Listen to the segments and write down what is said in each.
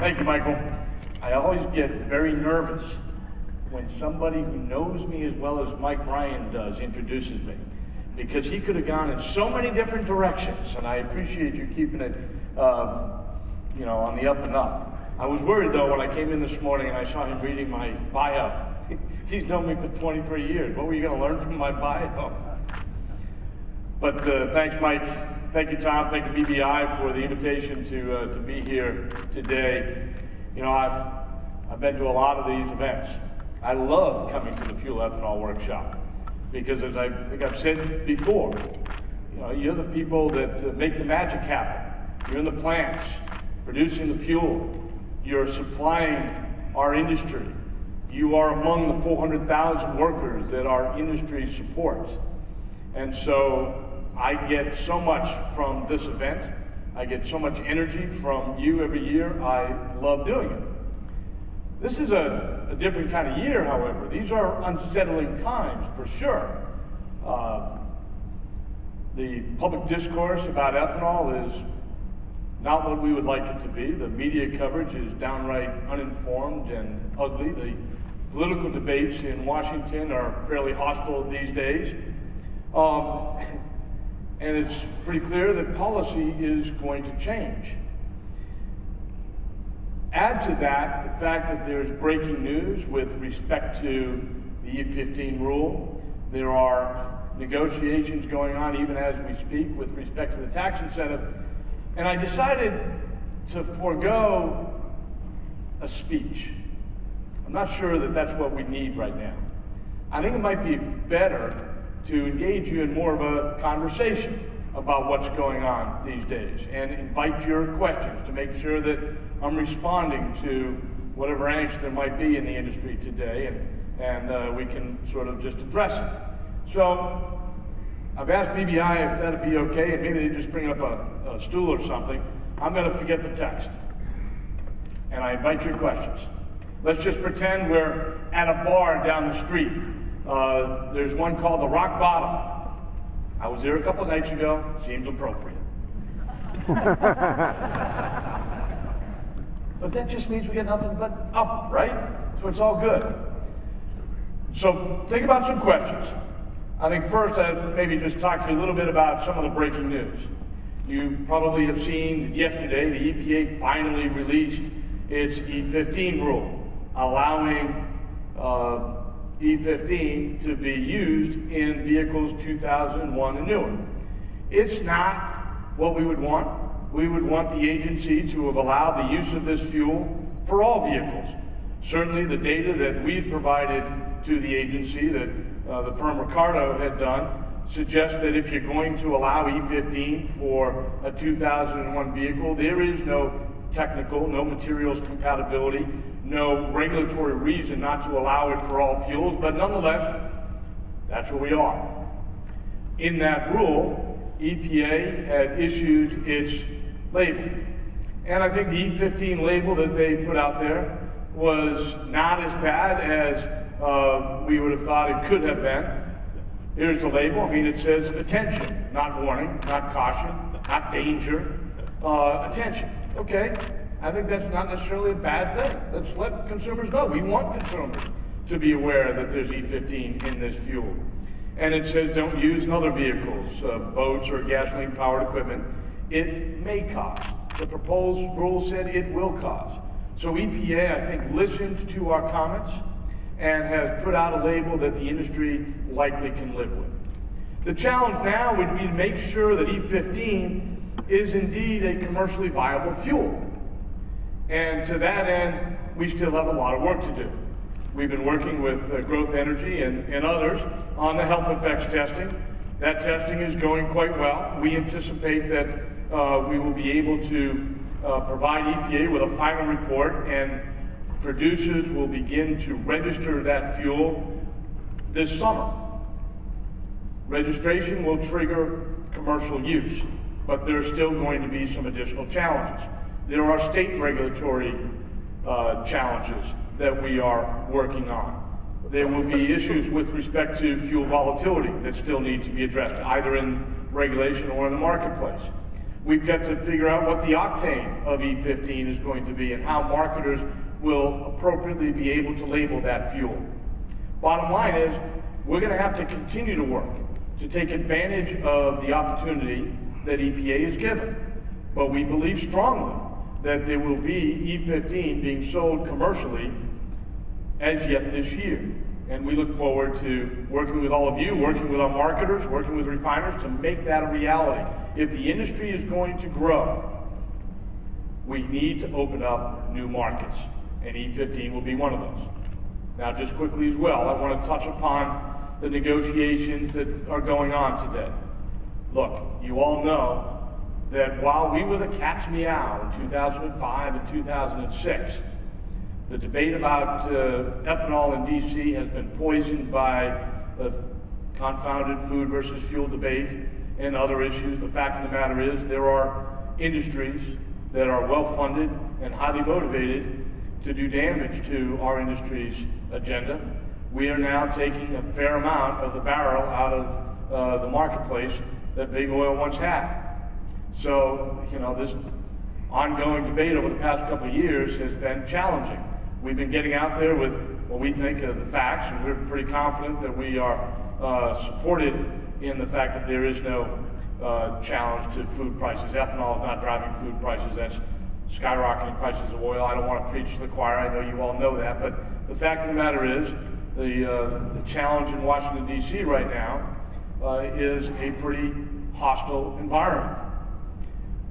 Thank you, Michael. I always get very nervous when somebody who knows me as well as Mike Ryan does introduces me, because he could have gone in so many different directions, and I appreciate you keeping it, you know, on the up and up. I was worried though when I came in this morning and I saw him reading my bio. He's known me for 23 years. What were you going to learn from my bio? But thanks, Mike. Thank you, Tom. Thank you, BBI, for the invitation to be here today. You know, I've been to a lot of these events. I love coming to the Fuel Ethanol Workshop because, as I think I've said before, you know, you're the people that make the magic happen. You're in the plants producing the fuel. You're supplying our industry. You are among the 400,000 workers that our industry supports. And so I get so much from this event. I get so much energy from you every year. I love doing it. This is a different kind of year, however. These are unsettling times, for sure. The public discourse about ethanol is not what we would like it to be. The media coverage is downright uninformed and ugly. The political debates in Washington are fairly hostile these days. And it's pretty clear that policy is going to change. Add to that the fact that there's breaking news with respect to the E15 rule. There are negotiations going on even as we speak with respect to the tax incentive. And I decided to forego a speech. I'm not sure that that's what we need right now. I think it might be better to engage you in more of a conversation about what's going on these days and invite your questions to make sure that I'm responding to whatever angst there might be in the industry today, and we can sort of just address it. So I've asked BBI if that'd be okay, and maybe they just bring up a stool or something. I'm going to forget the text, and I invite your questions. Let's just pretend we're at a bar down the street. There's one called the Rock Bottom. I was there a couple of nights ago. Seems appropriate. But that just means we get nothing but up, right? So it's all good. So think about some questions. I think first I'd maybe just talk to you a little bit about some of the breaking news. You probably have seen yesterday the EPA finally released its E15 rule, allowing E15 to be used in vehicles 2001 and newer. It's not what we would want. We would want the agency to have allowed the use of this fuel for all vehicles. Certainly the data that we had provided to the agency that the firm Ricardo had done suggests that if you're going to allow E15 for a 2001 vehicle, there is no technical, no materials compatibility, no regulatory reason not to allow it for all fuels, but nonetheless, that's where we are. In that rule, EPA had issued its label. And I think the E15 label that they put out there was not as bad as we would have thought it could have been. Here's the label. I mean, it says attention, not warning, not caution, not danger, attention. Okay, I think that's not necessarily a bad thing. Let's let consumers know. We want consumers to be aware that there's E15 in this fuel. And it says don't use in other vehicles, boats or gasoline-powered equipment. It may cause. The proposed rule said it will cause. So EPA, I think, listened to our comments and has put out a label that the industry likely can live with. The challenge now would be to make sure that E15 is indeed a commercially viable fuel. And to that end, we still have a lot of work to do. We've been working with Growth Energy and others on the health effects testing. That testing is going quite well. We anticipate that we will be able to provide EPA with a final report, and producers will begin to register that fuel this summer. Registration will trigger commercial use, but there are still going to be some additional challenges. There are state regulatory challenges that we are working on. There will be issues with respect to fuel volatility that still need to be addressed, either in regulation or in the marketplace. We've got to figure out what the octane of E15 is going to be and how marketers will appropriately be able to label that fuel. Bottom line is, we're going to have to continue to work to take advantage of the opportunity that EPA is given. But we believe strongly that there will be E15 being sold commercially as yet this year. And we look forward to working with all of you, working with our marketers, working with refiners to make that a reality. If the industry is going to grow, we need to open up new markets, and E15 will be one of those. Now, just quickly as well, I want to touch upon the negotiations that are going on today. Look, you all know that while we were the cat's meow in 2005 and 2006, the debate about ethanol in D.C. has been poisoned by the confounded food versus fuel debate and other issues. The fact of the matter is there are industries that are well-funded and highly motivated to do damage to our industry's agenda. We are now taking a fair amount of the barrel out of the marketplace that big oil once had. So, you know, this ongoing debate over the past couple of years has been challenging. We've been getting out there with what we think are the facts, and we're pretty confident that we are supported in the fact that there is no challenge to food prices. Ethanol is not driving food prices. That's skyrocketing prices of oil. I don't want to preach to the choir. I know you all know that. But the fact of the matter is the challenge in Washington, D.C. right now is a pretty hostile environment.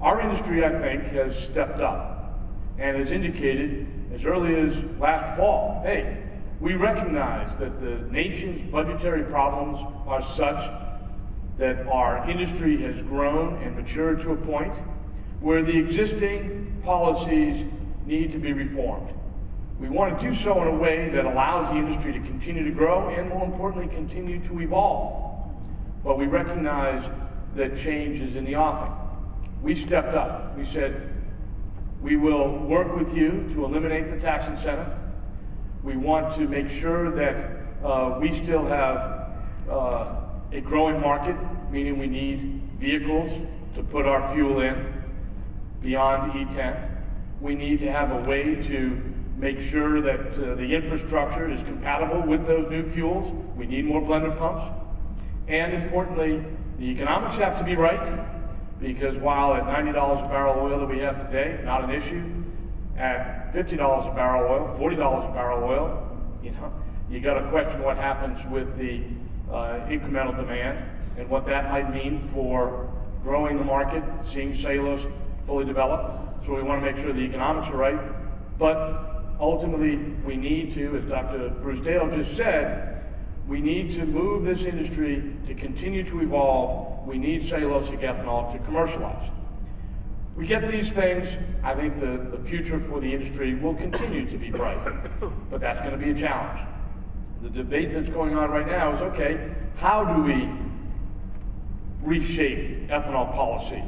Our industry, I think, has stepped up and has indicated as early as last fall, hey, we recognize that the nation's budgetary problems are such that our industry has grown and matured to a point where the existing policies need to be reformed. We want to do so in a way that allows the industry to continue to grow and, more importantly, continue to evolve. But we recognize that change is in the offing. We stepped up. We said, we will work with you to eliminate the tax incentive. We want to make sure that we still have a growing market, meaning we need vehicles to put our fuel in beyond E10. We need to have a way to make sure that the infrastructure is compatible with those new fuels. We need more blended pumps. And importantly, the economics have to be right, because while at $90 a barrel oil that we have today, not an issue, at $50 a barrel oil, $40 a barrel oil, you got to question what happens with the incremental demand and what that might mean for growing the market, seeing cellulose fully develop. So we want to make sure the economics are right. But ultimately, we need to, as Dr. Bruce Dale just said, we need to move this industry to continue to evolve. We need cellulosic ethanol to commercialize. We get these things, I think the future for the industry will continue to be bright, but that's going to be a challenge. The debate that's going on right now is, okay, how do we reshape ethanol policy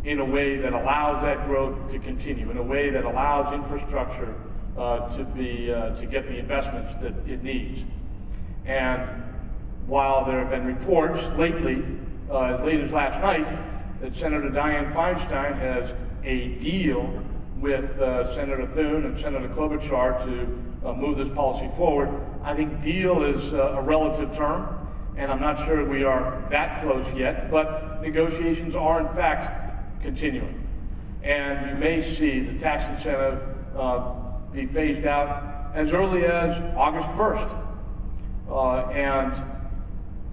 in a way that allows that growth to continue, in a way that allows infrastructure to get the investments that it needs? And while there have been reports lately, as late as last night, that Senator Dianne Feinstein has a deal with Senator Thune and Senator Klobuchar to move this policy forward, I think deal is a relative term, and I'm not sure we are that close yet, but negotiations are in fact continuing. And you may see the tax incentive be phased out as early as August 1st. And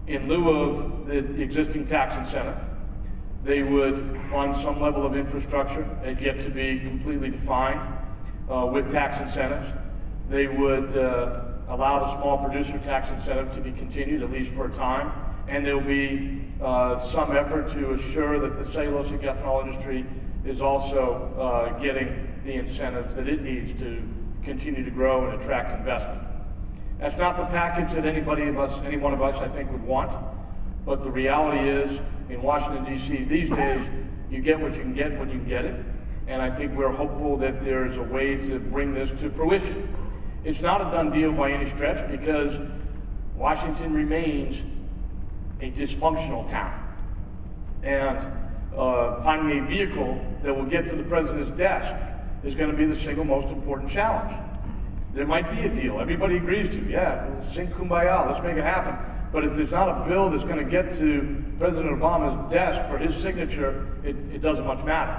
in lieu of the existing tax incentive, they would fund some level of infrastructure as yet to be completely defined with tax incentives. They would allow the small producer tax incentive to be continued, at least for a time, and there will be some effort to assure that the cellulosic ethanol industry is also getting the incentives that it needs to continue to grow and attract investment. That's not the package that any one of us, I think, would want. But the reality is, in Washington, D.C. these days, you get what you can get when you can get it. And I think we're hopeful that there's a way to bring this to fruition. It's not a done deal by any stretch, because Washington remains a dysfunctional town. And finding a vehicle that will get to the president's desk is going to be the single most important challenge. There might be a deal. Everybody agrees to, yeah, we'll sing kumbaya, let's make it happen. But if there's not a bill that's going to get to President Obama's desk for his signature, it doesn't much matter.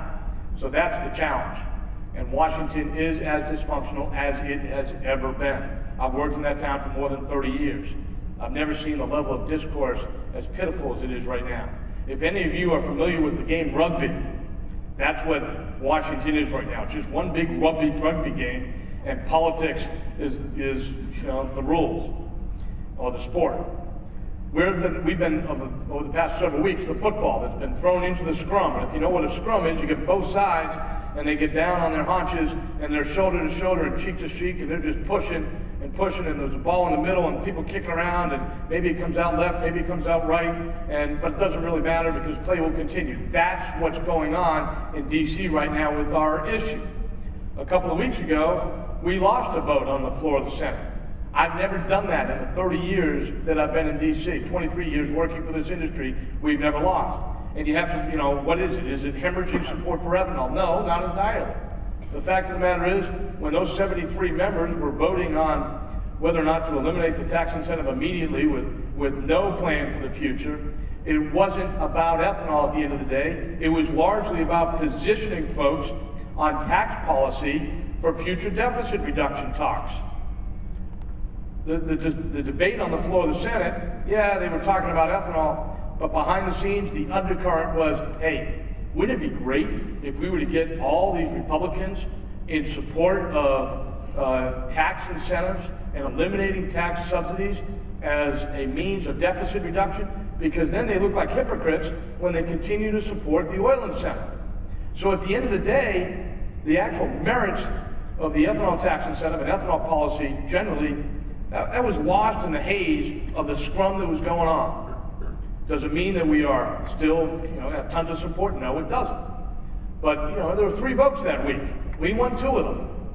So that's the challenge. And Washington is as dysfunctional as it has ever been. I've worked in that town for more than 30 years. I've never seen the level of discourse as pitiful as it is right now. If any of you are familiar with the game rugby, that's what Washington is right now. It's just one big rugby game, and politics is the rules, or the sport. We've been over the past several weeks, the football that's been thrown into the scrum. And if you know what a scrum is, you get both sides, and they get down on their haunches, and they're shoulder to shoulder and cheek to cheek, and they're just pushing, and there's a ball in the middle, and people kick around, and maybe it comes out left, maybe it comes out right, but it doesn't really matter because play will continue. That's what's going on in D.C. right now with our issue. A couple of weeks ago, we lost a vote on the floor of the Senate. I've never done that in the 30 years that I've been in D.C., 23 years working for this industry, we've never lost. And you have to, what is it? Is it hemorrhaging support for ethanol? No, not entirely. The fact of the matter is, when those 73 members were voting on whether or not to eliminate the tax incentive immediately with no plan for the future, it wasn't about ethanol at the end of the day. It was largely about positioning folks on tax policy for future deficit reduction talks. The debate on the floor of the Senate, yeah, they were talking about ethanol, but behind the scenes, the undercurrent was, hey, wouldn't it be great if we were to get all these Republicans in support of tax incentives and eliminating tax subsidies as a means of deficit reduction? Because then they look like hypocrites when they continue to support the oil incentive. So at the end of the day, the actual merits of the ethanol tax incentive and ethanol policy generally, that was lost in the haze of the scrum that was going on. Does it mean that we are still, have tons of support? No, it doesn't. But, there were 3 votes that week. We won 2 of them.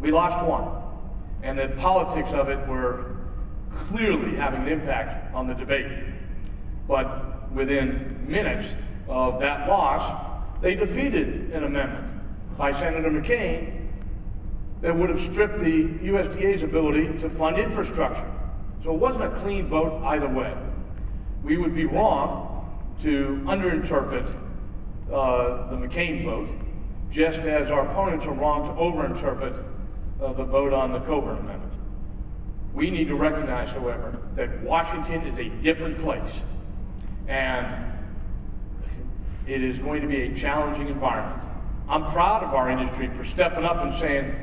We lost 1. And the politics of it were clearly having an impact on the debate. But within minutes of that loss, they defeated an amendment by Senator McCain that would have stripped the USDA's ability to fund infrastructure. So it wasn't a clean vote either way. We would be wrong to underinterpret the McCain vote, just as our opponents are wrong to overinterpret the vote on the Coburn Amendment. We need to recognize, however, that Washington is a different place, and it is going to be a challenging environment. I'm proud of our industry for stepping up and saying,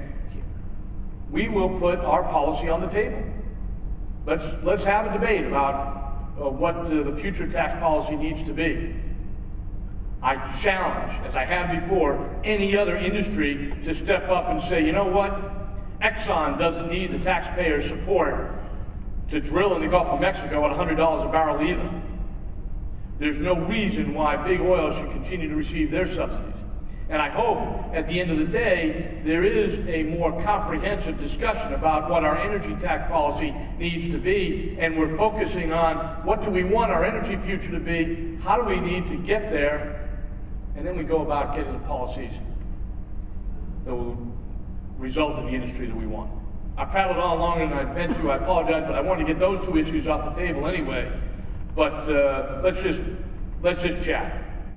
we will put our policy on the table. Let's have a debate about what the future tax policy needs to be. I challenge, as I have before, any other industry to step up and say, you know what? Exxon doesn't need the taxpayers' support to drill in the Gulf of Mexico at $100 a barrel either. There's no reason why big oil should continue to receive their subsidies. And I hope at the end of the day, there is a more comprehensive discussion about what our energy tax policy needs to be, and we're focusing on what do we want our energy future to be, how do we need to get there, and then we go about getting the policies that will result in the industry that we want. I prattled on longer than I meant to, I apologize, but I wanted to get those 2 issues off the table anyway. But let's just chat.